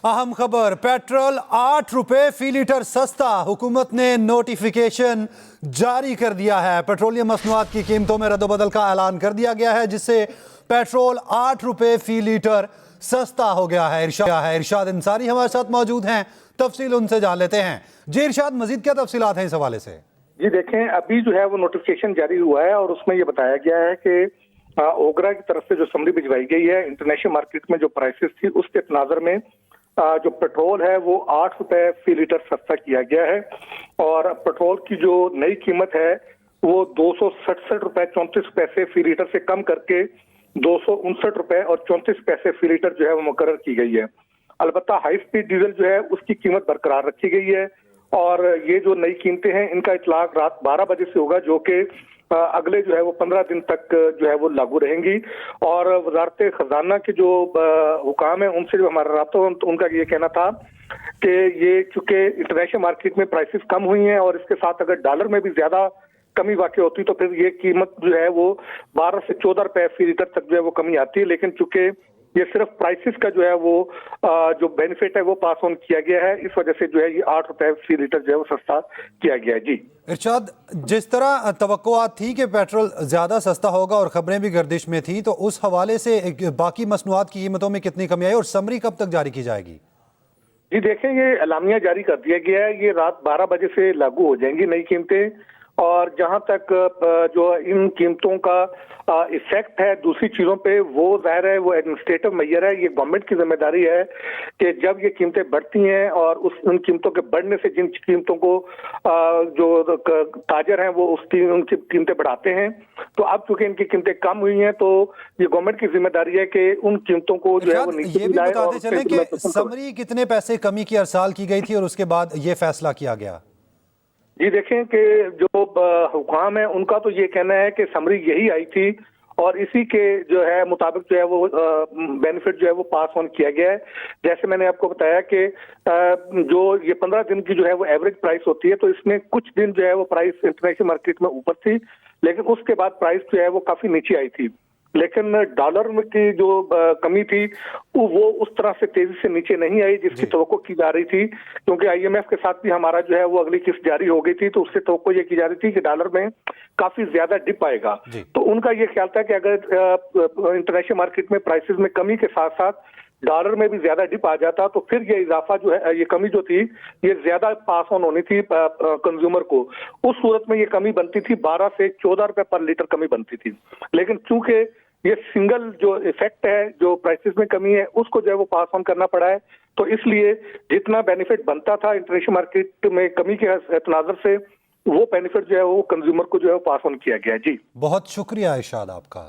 अहम खबर, पेट्रोल 8 रुपए फी लीटर सस्ता। हुकूमत ने नोटिफिकेशन जारी कर दिया है। पेट्रोलियम मसनूआत की कीमतों में रद्दबदल का ऐलान कर दिया गया है, जिससे पेट्रोल 8 रुपए फी लीटर सस्ता हो गया है। इरशाद अंसारी हमारे साथ मौजूद हैं, तफसील उनसे जान लेते हैं। जी इरशाद, मजीद क्या तफसीलात हैं इस हवाले से? जी देखें, अभी जो है वो नोटिफिकेशन जारी हुआ है और उसमें ये बताया गया है कि ओगरा की तरफ से जो समरी भिजवाई गई है, इंटरनेशनल मार्केट में जो प्राइसेस थी उसके तनाजर में जो पेट्रोल है वो 8 रुपए फी लीटर सस्ता किया गया है। और पेट्रोल की जो नई कीमत है वो 267 रुपए 34 पैसे फी लीटर से कम करके 259 रुपए और 34 पैसे फी लीटर जो है वो मुकर्रर की गई है। अलबत्ता हाई स्पीड डीजल जो है उसकी कीमत बरकरार रखी गई है और ये जो नई कीमतें हैं इनका इतलाक रात 12 बजे से होगा, जो कि अगले जो है वो 15 दिन तक जो है वो लागू रहेंगी। और वजारत खजाना के जो हुकाम है उनसे जो हमारा राब्ता हुआ, उनका ये कहना था कि ये चूंकि इंटरनेशनल मार्केट में प्राइसेस कम हुई हैं और इसके साथ अगर डॉलर में भी ज्यादा कमी वाक़ई होती तो फिर ये कीमत जो है वो 12 से 14 रुपए फी लीटर तक जो है वो कमी आती है। लेकिन चूंकि ये सिर्फ प्राइसेस का जो है वो जो बेनिफिट है वो पास ऑन किया गया है, इस वजह से जो है ये 8 रुपए फी लीटर जो है वो सस्ता किया गया है। जी इरशाद, जिस तरह तवक्कुआत थी कि पेट्रोल ज्यादा सस्ता होगा और खबरें भी गर्दिश में थी, तो उस हवाले से बाकी मसनूआत की कीमतों में कितनी कमी आई और समरी कब तक जारी की जाएगी? जी देखें, ये एलामिया जारी कर दिया गया है, ये रात 12 बजे से लागू हो जाएंगी नई कीमतें। और जहां तक जो इन कीमतों का इफेक्ट है दूसरी चीजों पे, वो जाहिर है वो एडमिनिस्ट्रेटिव मैयर है। ये गवर्नमेंट की जिम्मेदारी है कि जब ये कीमतें बढ़ती हैं और उन कीमतों के बढ़ने से जिन कीमतों को जो ताजर हैं वो उनकी कीमतें बढ़ाते हैं, तो अब चूंकि इनकी कीमतें कम हुई हैं तो ये गवर्नमेंट की जिम्मेदारी है कि उन कीमतों को जो है वो नीचे ये भी बताते चलें कि समरी कितने पैसे कमी की अरसाल की गई थी और उसके बाद ये फैसला किया गया? जी देखें कि जो हुकाम है उनका तो ये कहना है कि समरी यही आई थी और इसी के जो है मुताबिक जो है वो बेनिफिट जो है वो पास ऑन किया गया है। जैसे मैंने आपको बताया कि जो ये 15 दिन की जो है वो एवरेज प्राइस होती है, तो इसमें कुछ दिन जो है वो प्राइस इंटरनेशनल मार्केट में ऊपर थी, लेकिन उसके बाद प्राइस जो है वो काफी नीचे आई थी। लेकिन डॉलर में की जो कमी थी वो उस तरह से तेजी से नीचे नहीं आई जिसकी तवक्को की जा रही थी, क्योंकि आईएमएफ के साथ भी हमारा जो है वो अगली किस्त जारी हो गई थी, तो उससे तवक्को ये की जा रही थी कि डॉलर में काफी ज्यादा डिप आएगा। तो उनका ये ख्याल था कि अगर इंटरनेशनल मार्केट में प्राइसेस में कमी के साथ साथ डॉलर में भी ज्यादा डिप आ जाता तो फिर ये इजाफा जो है, ये कमी जो थी ये ज्यादा पास ऑन होनी थी कंज्यूमर को। उस सूरत में ये कमी बनती थी 12 से 14 रुपए पर लीटर कमी बनती थी। लेकिन चूंकि ये सिंगल जो इफेक्ट है, जो प्राइसेस में कमी है, उसको जो है वो पास ऑन करना पड़ा है, तो इसलिए जितना बेनिफिट बनता था इंटरनेशनल मार्केट में कमी के तनाजर से, वो बेनिफिट जो है वो कंज्यूमर को जो है पास ऑन किया गया है। जी बहुत शुक्रिया इरशाद आपका।